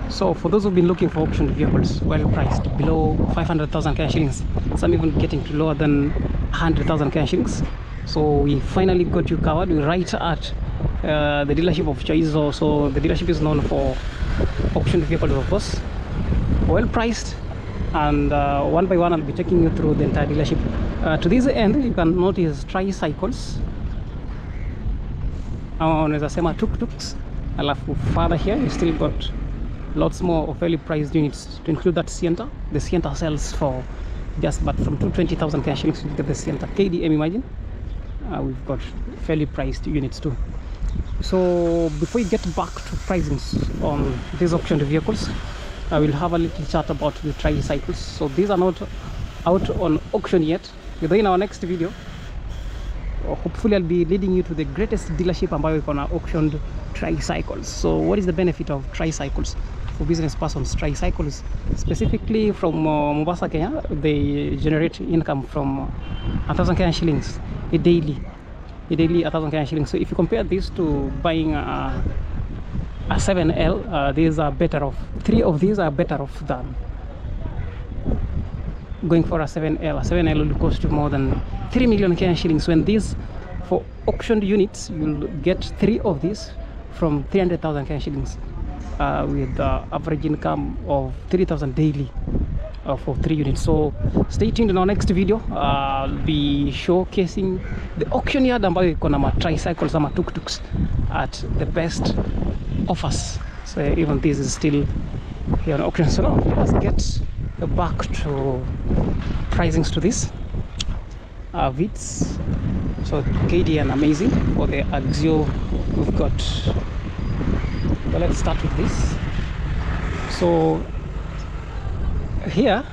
So for those who've been looking for auction vehicles, well priced, below 500,000 Kenya shillings, some even getting to lower than 100,000 Kenya shillings. So we finally got you covered. We're right at the dealership of choice. So the dealership is known for auction vehicles, of course, well priced, and one by one I'll be taking you through the entire dealership. To this end, you can notice tricycles, unaweza sema tuk-tuks, alafu further here you still got lots more of fairly priced units, to include that Sienta. The Sienta sells for just but from 220,000 Kenya shillings. You get the Sienta KDM, imagine. We've got fairly priced units too. So before we get back to pricings on these auctioned vehicles, I will have a little chat about the tricycles. So these are not out on auction yet. In our next video, hopefully I'll be leading you to the greatest dealership ambayo iko na auctioned tricycles. So what is the benefit of tricycles for business persons? Tricycles specifically from Mombasa, Kenya, they generate income from 1,000 Kenya shillings a daily 1,000 Kenya shillings. So if you compare this to buying a 7L, these are better off. 3 of these are better off than going for a 7L. A 7L will cost you more than 3 million Kenya shillings, when these, for auctioned units, you'll get 3 of these from 300,000 Kenya shillings, with average income of 3,000 daily for 3 units. So stay tuned in our next video. I'll be showcasing the auction yard ambayo iko na tricycles ama tuk-tuks at the best offers. So even this is still here on auction. So now let's get back to pricings to this Vitz. So KDN, amazing. For the Axio, we've got, well, let's start with this. So here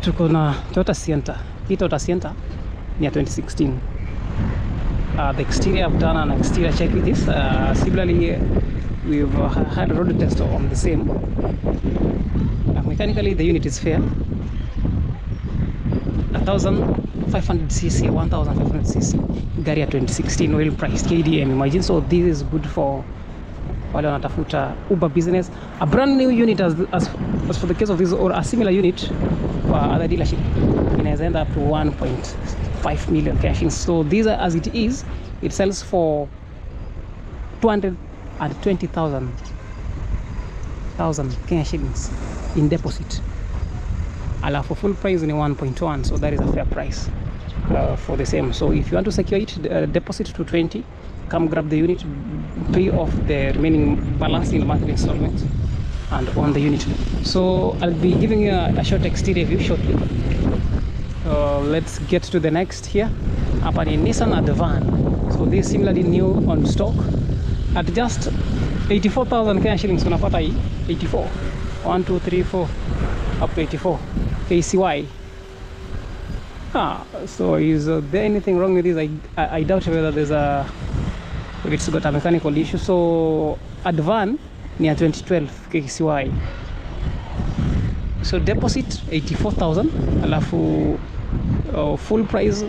tuko na Toyota Sienta. Hii Toyota Sienta ni ya 2016. The exterior, I've done an exterior check with this. Similarly, we've had a road test on the same. Mechanically, the unit is fair. 1,500cc, 1,500cc, gari ya 2016, well priced KDM, imagine. So this is good for wale wanatafuta Uber business. A brand new unit, as for the case of this, or a similar unit for other dealership, inaweza end up to 1.5 million cash in. So these are, as it is, it sells for 220,000 Kenya shillings in deposit. For full price in 1.1, so that is a fair price for the same. So if you want to secure it, deposit to 20, come grab the unit, pay off the remaining balance in monthly installments, and on the unit. So I'll be giving you a short exterior view shortly. Let's get to the next here. Hapa ni Nissan Advan. So this is similarly new on stock at just 84,000 Kenya shillings. Unapata hii 84, 1 2 3 4 up to 84 KCY. So is there anything wrong with this? I doubt whether there's if it's got a mechanical issue. So Advan ni ya 2012 KCY. So deposit 84,000, alafu full price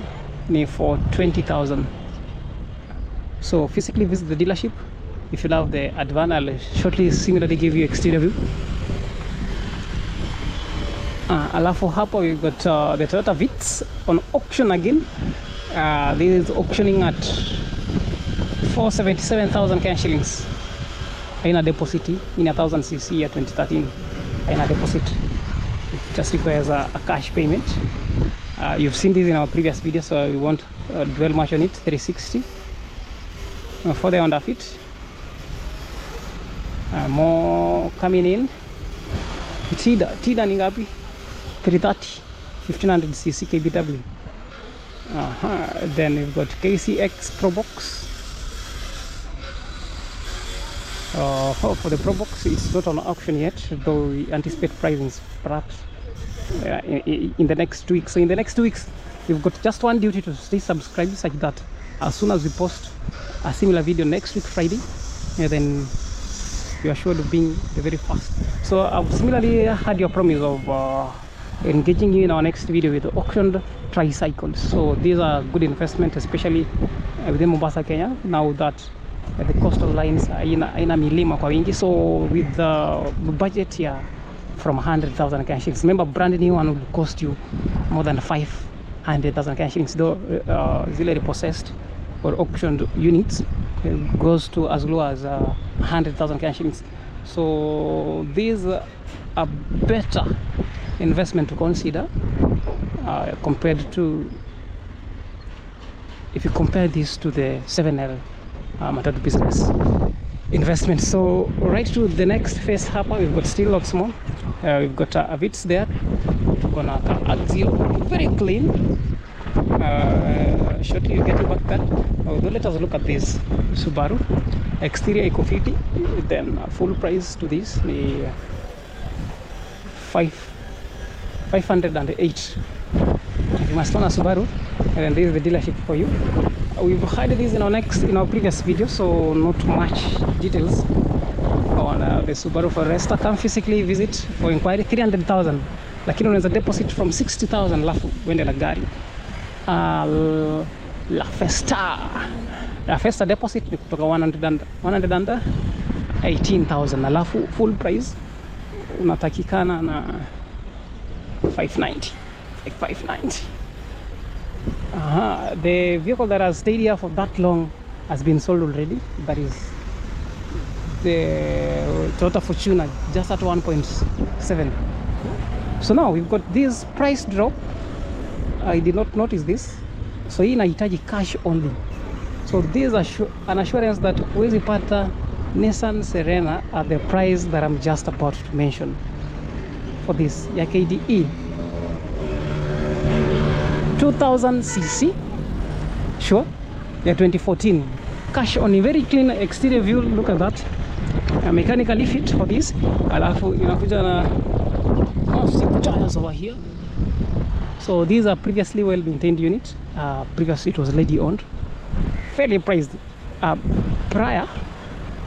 ni for 20,000. So physically visit the dealership. If you love the Advan, I'll shortly similarly give you exterior view. Alafu hapo we got the Toyota Vitz on auction again. This is auctioning at 477,000 Kenya shillings. Haina deposit, in 1,000cc ya 2013. Haina deposit. It just requires a cash payment. You've seen this in our previous video, so we won't dwell much on it. 360. For the Honda Fit. More coming in. Tida ni ngapi? 330, 1500cc KBW. Then we've got KCX Pro Box. For the Pro Box, it's not on auction yet, though we anticipate pricings perhaps in the next 2 weeks. So in the next 2 weeks, we've got just one duty: to stay subscribed, such that as soon as we post a similar video next week Friday, then you are sure of being the very first. So I've similarly had your promise of engaging you in our next video with auctioned tricycles. So these are good investment, especially within Mombasa, Kenya, now that the coastal lines ina milima kwa wingi, so with the budget here from 100,000 Kenya shillings. Remember, brand new one will cost you more than 500,000 Kenya shillings, though zile repossessed or auctioned units goes to as low as 100,000 Kenya shillings. So these are a better investment to consider compared to, if you compare this to the 7L matatu business investment. So right to the next phase hapa, we've got still lots more. We've got a Vitz there, gonna Axio, very clean. Shortly we'll get you back there. Although let us look at this Subaru. Exterior eco 50, then full price to this, the 508. If you must own a Subaru, and then this is the dealership for you. We've had this in our previous video, so not much details on the Subaru Forester. Come physically visit for inquiry. 300,000, lakini unaweza deposit from 60,000 alafu wende na gari. La Festa deposit ni kutoka 118,000, alafu full price unatakikana na 590. The vehicle that has stayed here for that long has been sold already. That is the Toyota Fortuner, just at 1.7. So now we've got this price drop. I did not notice this. So hii inahitaji cash only. So this is an assurance that huwezi pata Nissan Serena at the price that I'm just about to mention. For this ya KDE 2000cc, sure, ya 2014, cash only, very clean exterior view. Look at that, mechanically fit for this. Alafu inakuja na tires over here. So these are previously well maintained units. Previously it was lady owned, fairly priced. Prior,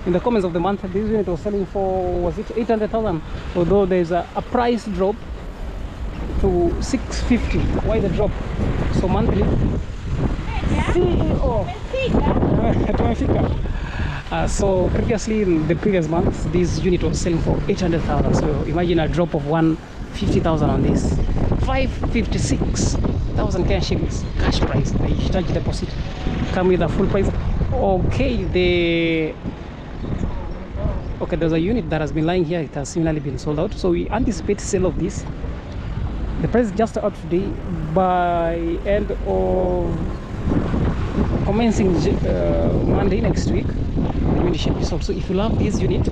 in the comments of the month, this unit was selling for, was it 800,000? Although there's a price drop to 650. Why the drop? So monthly CEO so previously in the previous months, this unit was selling for 800,000. So imagine a drop of 150,000 on this. 556,000 Kenya shillings cash price. The charge deposit come with a full price. Okay, there's a unit that has been lying here. It has similarly been sold out, so we anticipate sale of this. The price is just out today. By end of commencing Monday next week, the unit should be sold. So if you love this unit,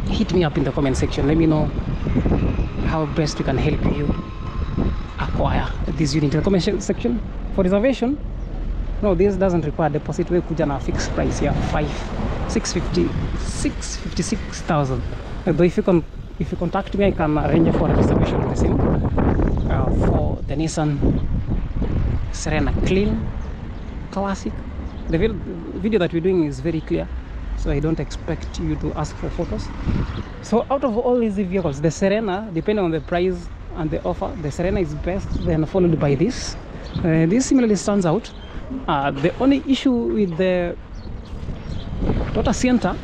hit me up in the comment section. Let me know how best we can help you acquire this unit in the comment section. For reservation, no, this doesn't require deposit. We kuja na fixed price here, 656,000. Though if you contact me, I can arrange for a reservation on the same for the Nissan Serena. Clean, classic. The video that we're doing is very clear, so I don't expect you to ask for photos. So out of all these vehicles, the Serena, depending on the price and the offer, the Serena is best, then followed by this. This similarly stands out. The only issue with the Toyota Sienta,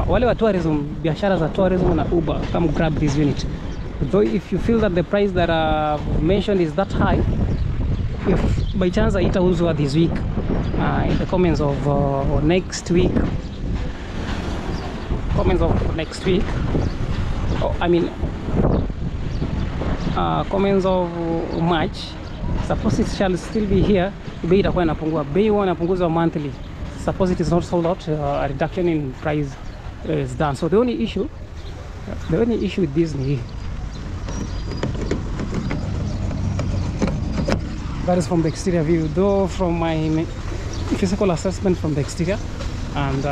wale wa tourism, biashara za tourism na Uber, come grab this unit. Though if you feel that the price that I've mentioned is that high, if by chance haitauzwa this week, in the comments of next week, comments of March, suppose it shall still be here, bei itakuwa inapungua. Bei huwa inapunguzwa monthly. Suppose it is not sold out, a reduction in price is done. So the only issue with this ni that is from the exterior view. Though from my physical assessment from the exterior and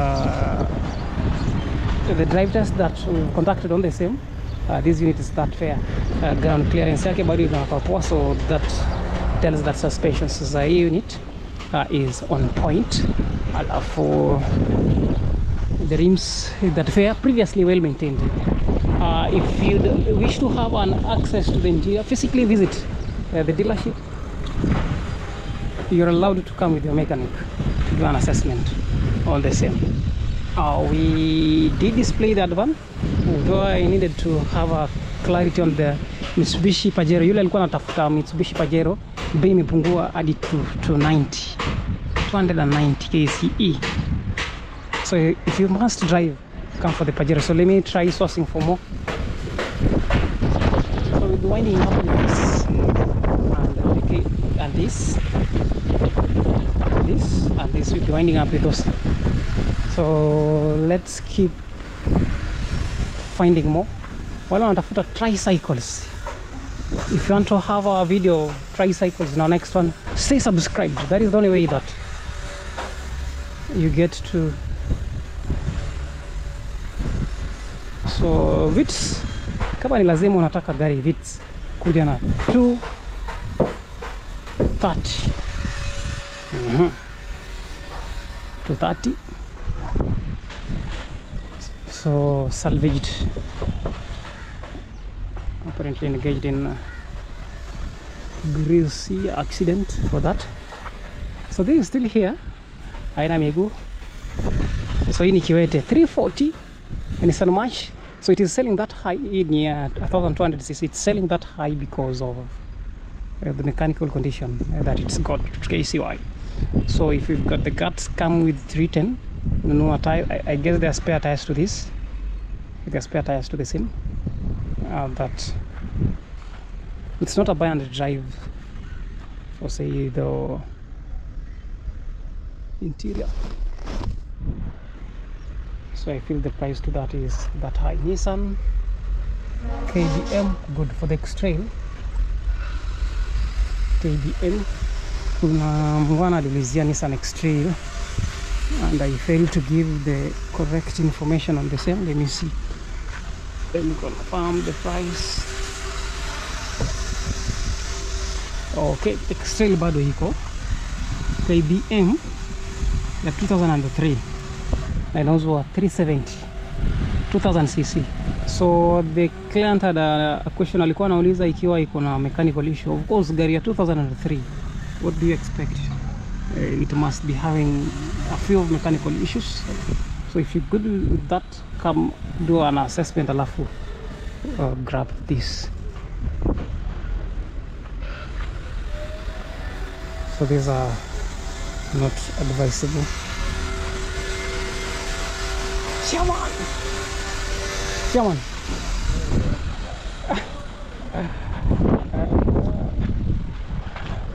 the drive test that we conducted on the same, this unit is that fair. Ground clearance yake bado inakuwa poa, so that tells that suspension za hii unit is on point. Alafu the rims that fair, previously well maintained. If you wish to have an access to the interior, physically visit the dealership. You're allowed to come with your mechanic to do an assessment. all the same. We did display that one, though I needed to have a clarity on the Mitsubishi Pajero. Yule alikuwa anatafuta Mitsubishi Pajero, bei imepungua hadi to 290 KCE. So if you must drive, come for the Pajero. So let me try sourcing for more. So we'll be winding up with this and this and this. We'll be winding up with those. So let's keep finding more. Wala wanatafuta tricycles. If you want to have a video tricycles in our next one, stay subscribed. That is the only way that you get to. So Vitz, kama ni lazima unataka gari Vitz, kuja na 230. 230. So salvaged, apparently engaged in a greasy accident for that. So this is still here, haina miguu. So hii ni Kiwete 340 and it's much. So it is selling that high in 1200cc. It's selling that high because of the mechanical condition that it's got KCY. So if you've got the guts come with 310, no tire, I guess there are spare tires to this. There are spare tires to the same. That it's not a buy and drive for say the interior. So I feel the price to that is that high. Nissan KBM, good for the X-Trail. KBM, kuna mwana alilizia Nissan X-Trail and I failed to give the correct information on the same. Let me see. Let me confirm the price. Okay, X-Trail bado iko KBM ya 2003 na inauzwa 370 2000cc. So the client had a question, alikuwa anauliza ikiwa iko na mechanical issue. Of course gari ya 2003, what do you expect? It must be having a few mechanical issues. So if you're good with that, come do an assessment alafu grab this. So these are not advisable. Shaman! Shaman!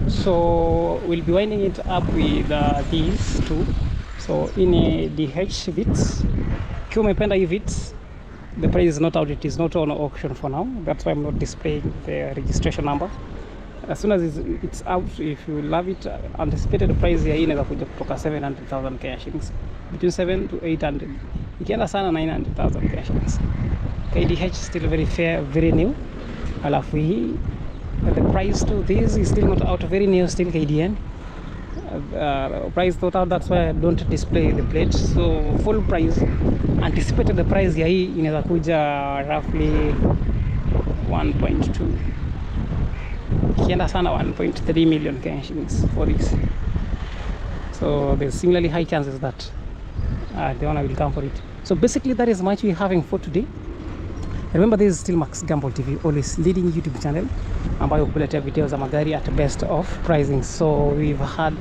So we'll be winding it up with these two. So in a DH Vitz, ikiwa umependa hii Vitz, the price is not out, it is not on auction for now. That's why I'm not displaying the registration number. As soon as it's out, if you love it, anticipated price ya hii inaweza kuja kutoka 700,000 Kenya shillings, between 7 to 800, ikienda sana 900,000 Kenya shillings. KDH still very fair, very new. Alafu hii, the price to this is still not out, very new, still KDN. Price not out, that's why I don't display the plate. So full price, anticipated the price ya hii inaweza kuja roughly 1.2, ikienda sana 1.3 million Kenya shillings for this. So there's similarly high chances that the owner will come for it. So basically that is much we're having for today. Remember, this is still Max Gamble TV, always leading YouTube channel ambayo kuletea video za magari at best of pricing. So we've had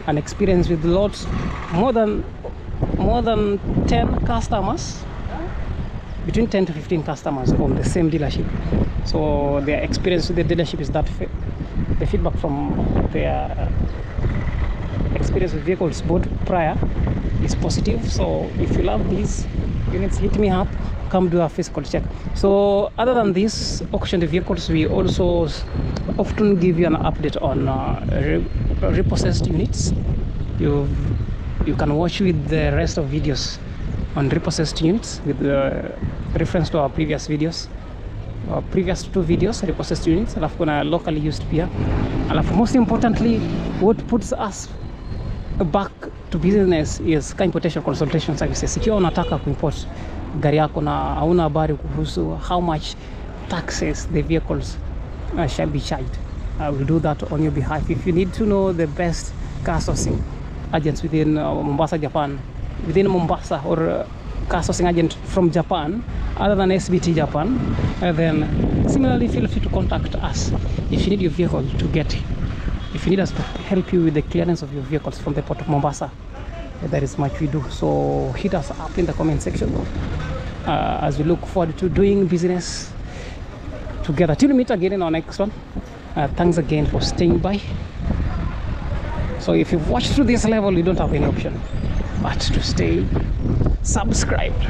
an experience with lots, more than 10 customers, between 10 to 15 customers on the same dealership. So their experience with the dealership is that the feedback from their experience with vehicles bought prior is positive. So if you love these units, hit me up, come do a physical check. So other than these auctioned vehicles, we also often give you an update on repossessed units. You can watch with the rest of videos on repossessed units with reference to our previous videos, previous two videos, repossessed units. Alafu kuna locally used pia. Alafu most importantly, what puts us back to business is car importation consultation services. Ikiwa unataka kuimport gari yako na hauna habari kuhusu how much taxes the vehicles shall be charged, I will do that on your behalf. If you need to know the best car sourcing agents within Mombasa, Japan, within Mombasa or car sourcing agent from Japan other than SBT Japan, then similarly feel free to contact us if you need your vehicle to get, if you need us to help you with the clearance of your vehicles from the port of Mombasa. That is much we do. So hit us up in the comment section as we look forward to doing business together. Till we meet again in our next one. Thanks again for staying by. So if you've watched through this level, you don't have any option but to stay subscribed.